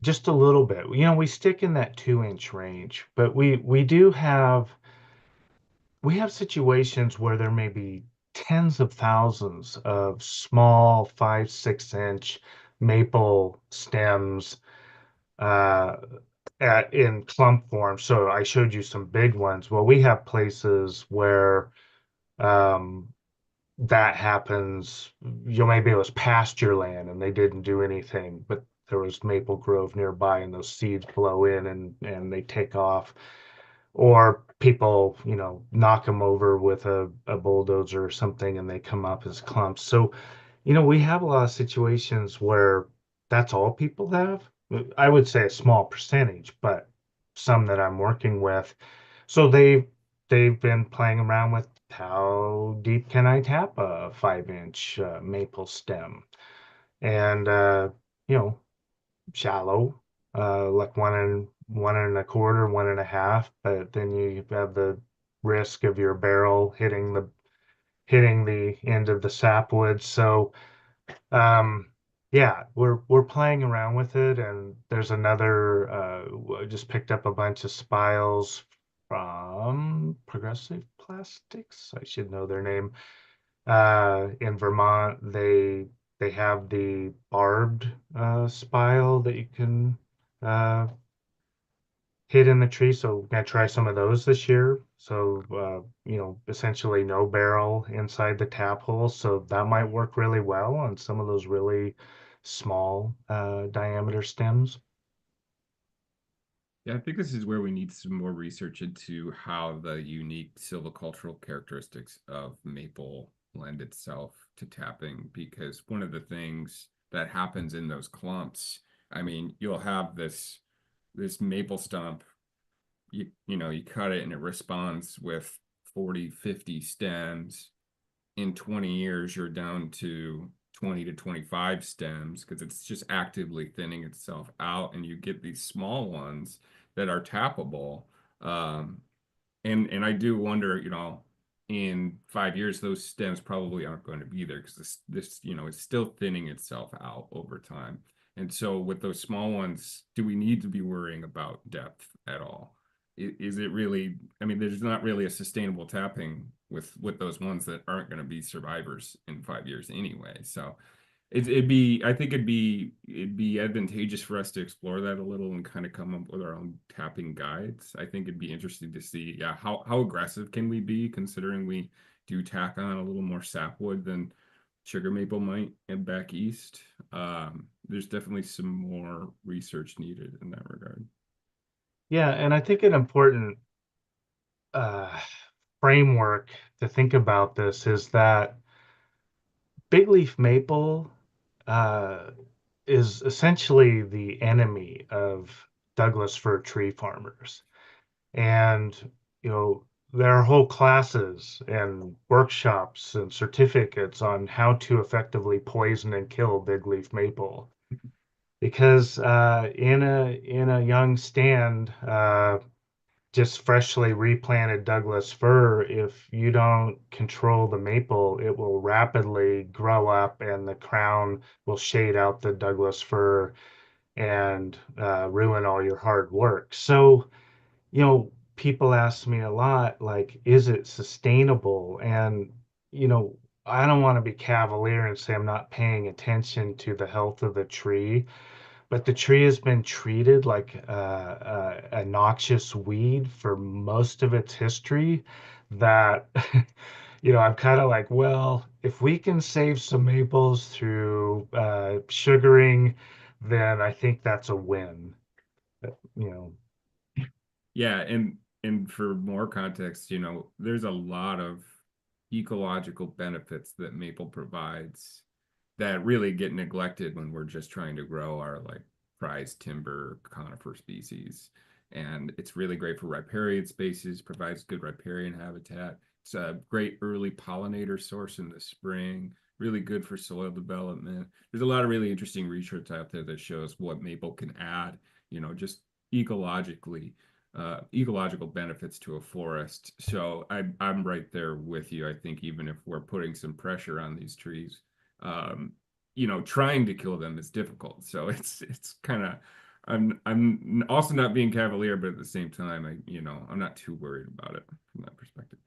just a little bit. You know, we stick in that 2-inch range, but we have situations where there may be tens of thousands of small 5, 6 inch maple stems uh, in clump form. So I showed you some big ones. Well, we have places where um, that happens. You know, maybe it was pasture land and they didn't do anything, but there was maple grove nearby and those seeds blow in and they take off. Or people, you know, knock them over with a bulldozer or something and they come up as clumps. So, you know, we have a lot of situations where that's all people have. I would say a small percentage, but some that I'm working with. So they've been playing around with how deep can I tap a 5-inch maple stem, and you know, shallow, like 1 1 1/4, 1 1/2. But then you have the risk of your barrel hitting the end of the sapwood. So yeah, we're playing around with it, and there's another. I just picked up a bunch of spiles from Progressive Plastics. I should know their name. In Vermont, they have the barbed spile that you can uh, hit in the tree. So we're gonna try some of those this year. So you know, essentially no barrel inside the tap hole. So that might work really well on some of those really small diameter stems. Yeah, I think this is where we need some more research into how the unique silvicultural characteristics of maple lend itself to tapping, because one of the things that happens in those clumps, I mean, you'll have this maple stump, you know, you cut it and it responds with 40, 50 stems. In 20 years, you're down to 20 to 25 stems because it's just actively thinning itself out, and you get these small ones that are tappable. And I do wonder, you know, in 5 years, those stems probably aren't going to be there because this, you know, is still thinning itself out over time. And so with those small ones, do we need to be worrying about depth at all? Is it really, I mean, there's not really a sustainable tapping with those ones that aren't going to be survivors in 5 years anyway. So I think it'd be advantageous for us to explore that a little and kind of come up with our own tapping guides. I think it'd be interesting to see, yeah, how aggressive can we be considering we do tack on a little more sapwood than sugar maple might and back east. There's definitely some more research needed in that regard. Yeah, and I think an important uh, framework to think about this is that big leaf maple uh, is essentially the enemy of Douglas fir tree farmers. And, you know, there are whole classes and workshops and certificates on how to effectively poison and kill big leaf maple. Because in a young stand, just freshly replanted Douglas fir, if you don't control the maple, it will rapidly grow up and the crown will shade out the Douglas fir and ruin all your hard work. So, people ask me a lot, like, is it sustainable? And, you know, I don't want to be cavalier and say I'm not paying attention to the health of the tree, but the tree has been treated like a noxious weed for most of its history that, I'm kind of like, well, if we can save some maples through sugaring, then I think that's a win. You know, Yeah, and for more context, there's a lot of ecological benefits that maple provides that really get neglected when we're just trying to grow our like prized timber conifer species. And it's really great for riparian species, provides good riparian habitat. It's a great early pollinator source in the spring, really good for soil development. There's a lot of really interesting research out there that shows what maple can add, just ecologically ecological benefits to a forest. So I'm right there with you. I think even if we're putting some pressure on these trees, trying to kill them is difficult. So it's kind of I'm also not being cavalier, but at the same time, I'm not too worried about it from that perspective.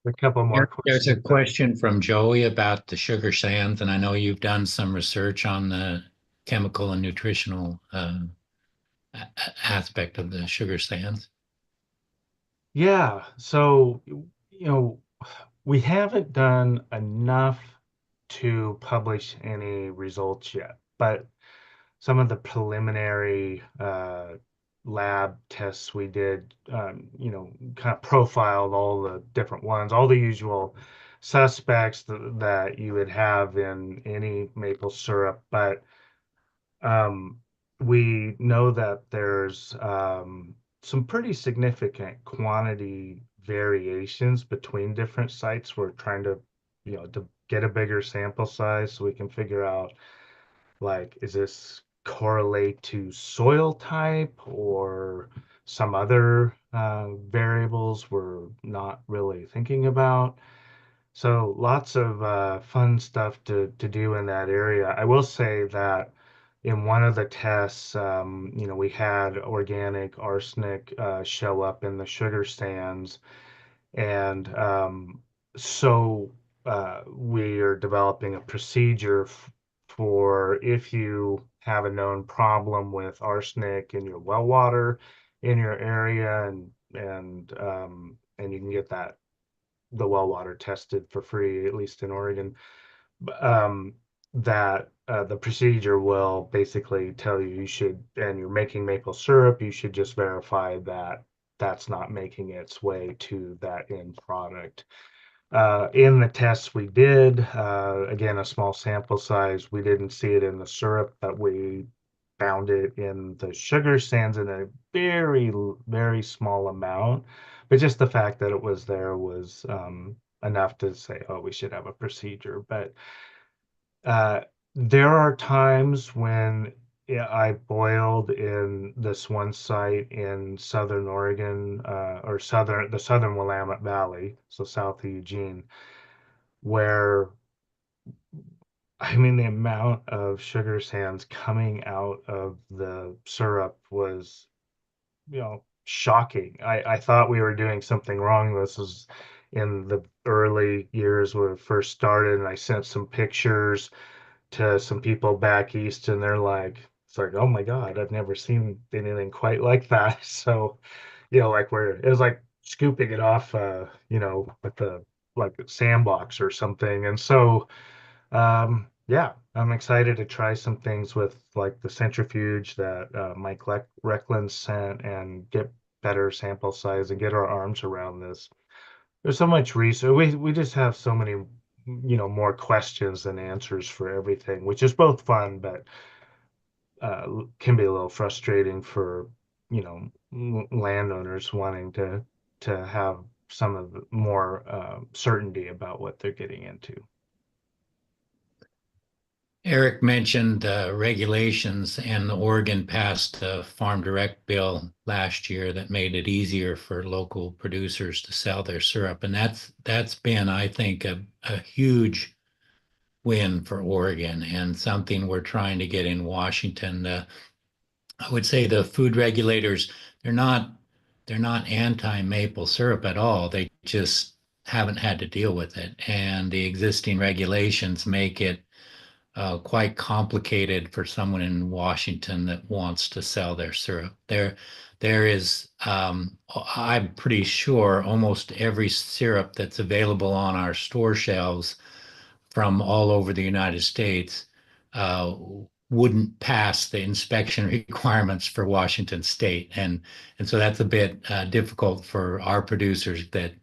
a couple more There's a questions. question from Joey about the sugar sands, and I know you've done some research on the chemical and nutritional aspect of the sugar sands. Yeah, so we haven't done enough to publish any results yet, but some of the preliminary lab tests we did, kind of profiled all the different ones, all the usual suspects that you would have in any maple syrup, but um, we know that there's some pretty significant quantity variations between different sites. We're trying to get a bigger sample size so we can figure out, like, is this correlate to soil type or some other variables we're not really thinking about. So lots of fun stuff to do in that area. I will say that in one of the tests, we had organic arsenic show up in the sugar sands, and so we are developing a procedure for if you have a known problem with arsenic in your well water in your area, and you can get the well water tested for free, at least in Oregon, um, that the procedure will basically tell you should, and you're making maple syrup, you should just verify that that's not making its way to that end product. In the tests we did, again, a small sample size, we didn't see it in the syrup, but we found it in the sugar sands in a very, very small amount. But just the fact that it was there was enough to say, oh, we should have a procedure. But uh, there are times when, yeah, I boiled in this one site in Southern Oregon, or the Southern Willamette Valley, so south of Eugene, where, I mean, the amount of sugar sands coming out of the syrup was, shocking. I thought we were doing something wrong. This was in the early years when it first started, and I sent some pictures to some people back east, and they're like, it's like, oh my God, I've never seen anything quite like that. So, like where it was like scooping it off, with the like sandbox or something. And so, yeah, I'm excited to try some things with like the centrifuge that Mike Reckland sent and get better sample size and get our arms around this. There's so much research. We just have so many, more questions than answers for everything, which is both fun, but can be a little frustrating for, landowners wanting to have some of the more certainty about what they're getting into. Eric mentioned regulations, and Oregon passed a Farm Direct bill last year that made it easier for local producers to sell their syrup, and that's been, I think, a huge win for Oregon and something we're trying to get in Washington. I would say the food regulators, they're not they're not anti-maple syrup at all. They just haven't had to deal with it, and the existing regulations make it quite complicated for someone in Washington that wants to sell their syrup. There is, I'm pretty sure, almost every syrup that's available on our store shelves from all over the United States uh, wouldn't pass the inspection requirements for Washington State, and so that's a bit difficult for our producers that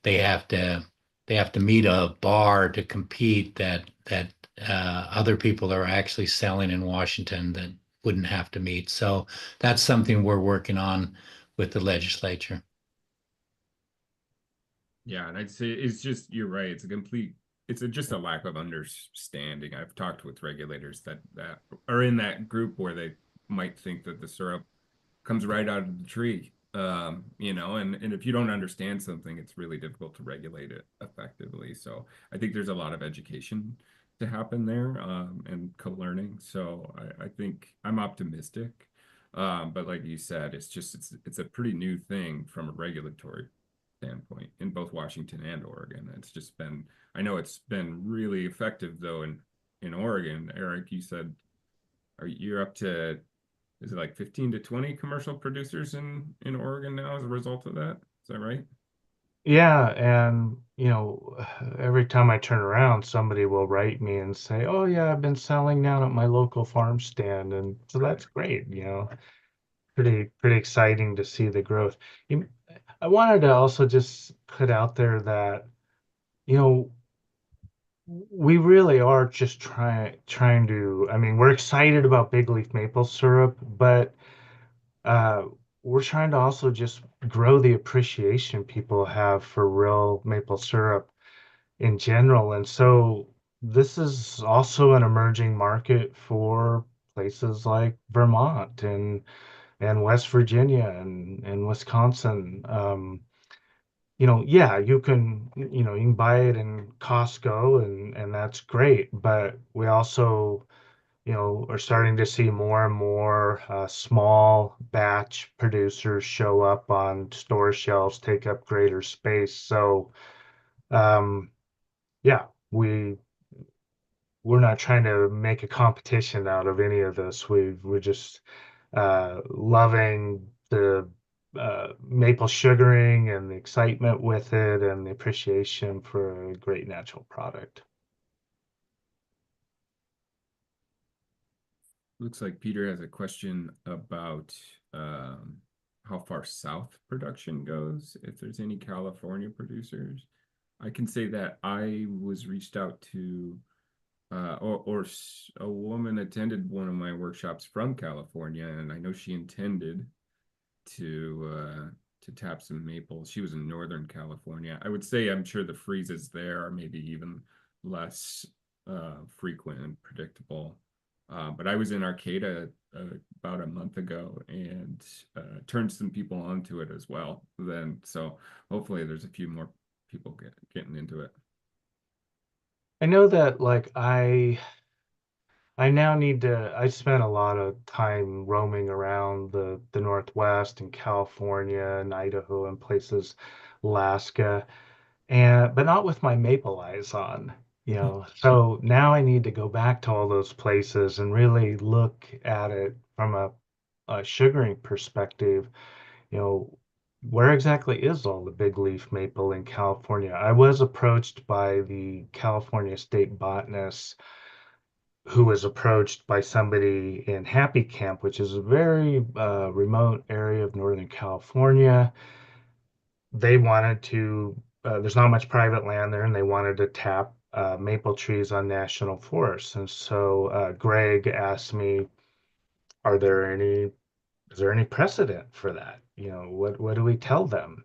they have to they have to meet a bar to compete that other people are actually selling in Washington that wouldn't have to meet. So that's something we're working on with the legislature. Yeah, and I'd say it's just you're right. Just a lack of understanding. I've talked with regulators that are in that group where they might think that the syrup comes right out of the tree. And if you don't understand something, it's really difficult to regulate it effectively. So I think there's a lot of education to happen there, and co-learning. So I think I'm optimistic. But like you said, it's a pretty new thing from a regulatory standpoint in both Washington and Oregon. I know it's been really effective though in Oregon. Eric, you said you're up to, is it like 15 to 20 commercial producers in Oregon now as a result of that? Is that right? Yeah, and every time I turn around, somebody will write me and say, "Oh yeah, I've been selling down at my local farm stand," and so Right. that's great. Pretty exciting to see the growth. You- I wanted to also just put out there that you know we really are just trying to. I mean, we're excited about big leaf maple syrup, but uh, we're trying to also just grow the appreciation people have for real maple syrup in general. And so this is also an emerging market for places like Vermont and West Virginia and Wisconsin. Yeah, you can buy it in Costco and that's great, but we also are starting to see more and more small batch producers show up on store shelves, take up greater space. So, um, yeah, we're not trying to make a competition out of any of this. We're just loving the maple sugaring and the excitement with it and the appreciation for a great natural product. Looks like Peter has a question about how far south production goes, if there's any California producers. I can say that I was reached out to, a woman attended one of my workshops from California, and I know she intended to tap some maple. She was in Northern California. I would say I'm sure the freezes there are maybe even less frequent and predictable. But I was in Arcata about a month ago and turned some people onto it as well. So hopefully there's a few more people getting into it. I know that like I now need to. I spent a lot of time roaming around the Northwest and California and Idaho and places, Alaska, and but not with my maple eyes on. So now I need to go back to all those places and really look at it from a sugaring perspective. Where exactly is all the big leaf maple in California? I was approached by the California state botanist who was approached by somebody in Happy Camp, which is a very remote area of Northern California. They wanted to, there's not much private land there, and they wanted to tap maple trees on national forests. And so Greg asked me, are there any, is there any precedent for that? What do we tell them?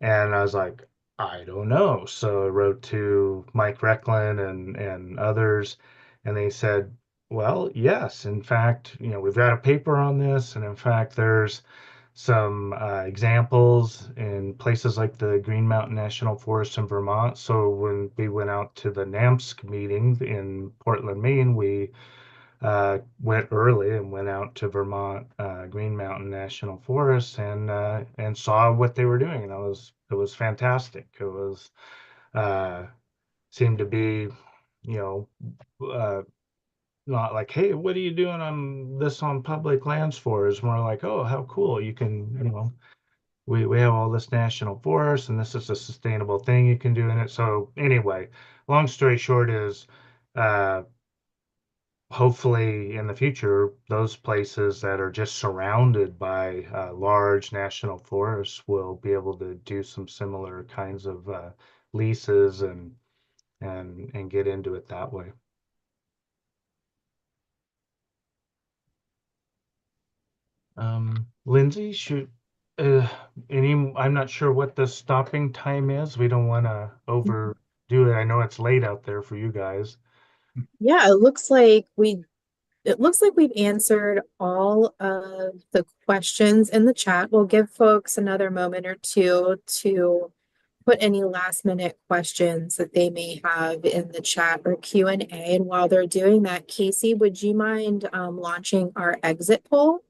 And I was like, I don't know. So I wrote to Mike Recklin and others, and they said, well, yes, in fact, we've got a paper on this, and in fact, there's some examples in places like the Green Mountain National Forest in Vermont. So when we went out to the NAMSC meeting in Portland, Maine, we went early and went out to Vermont Green Mountain National Forest and saw what they were doing, and it was fantastic. It was seemed to be, you know, uh, not like, hey, what are you doing on public lands for? It's more like, oh, how cool, you can, we have all this national forest, and this is a sustainable thing you can do in it. So anyway, long story short is. Hopefully in the future, those places that are just surrounded by large national forests will be able to do some similar kinds of leases and get into it that way. Lindsay, uh, I'm not sure what the stopping time is. We don't want to overdo it. I know it's late out there for you guys. Yeah, it looks like we've answered all of the questions in the chat. We'll give folks another moment or two to put any last minute questions that they may have in the chat or Q&A. And while they're doing that, Casey, would you mind launching our exit poll?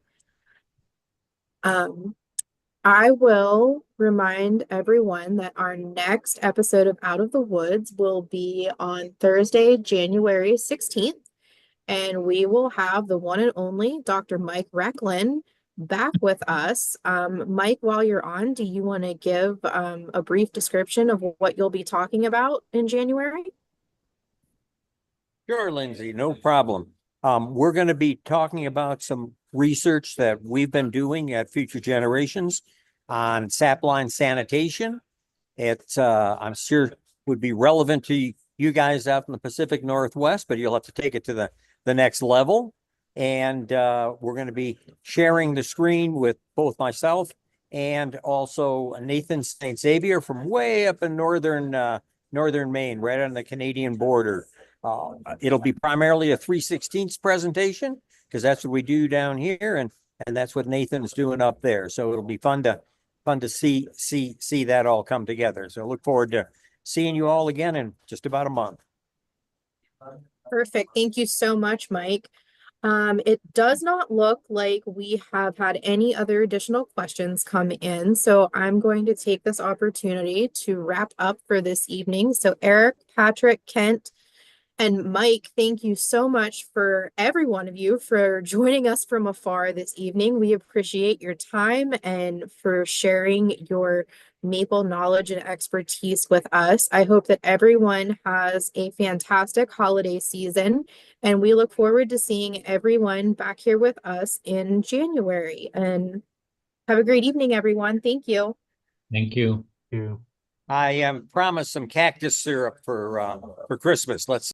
I will remind everyone that our next episode of Out of the Woods will be on Thursday, January 16th. And we will have the one and only Dr. Mike Recklin back with us. Mike, while you're on, do you want to give a brief description of what you'll be talking about in January? Sure, Lindsay, no problem. We're going to be talking about some research that we've been doing at Future Generations on sapline sanitation. It's, I'm sure, would be relevant to you guys out in the Pacific Northwest, but you'll have to take it to the next level. And we're going to be sharing the screen with both myself and also Nathan St. Xavier from way up in northern Maine, right on the Canadian border. It'll be primarily a 3/16 presentation because that's what we do down here, and that's what Nathan's doing up there. So it'll be fun to see that all come together. So look forward to seeing you all again in just about a month. Perfect. Thank you so much, Mike. It does not look like we have had any other additional questions come in, so I'm going to take this opportunity to wrap up for this evening. So Eric, Patrick, Kent, and Mike, thank you so much for every one of you for joining us from afar this evening. We appreciate your time and for sharing your maple knowledge and expertise with us. I hope that everyone has a fantastic holiday season, and we look forward to seeing everyone back here with us in January. And have a great evening, everyone. Thank you. Thank you. You. I promised some cactus syrup for Christmas. Let's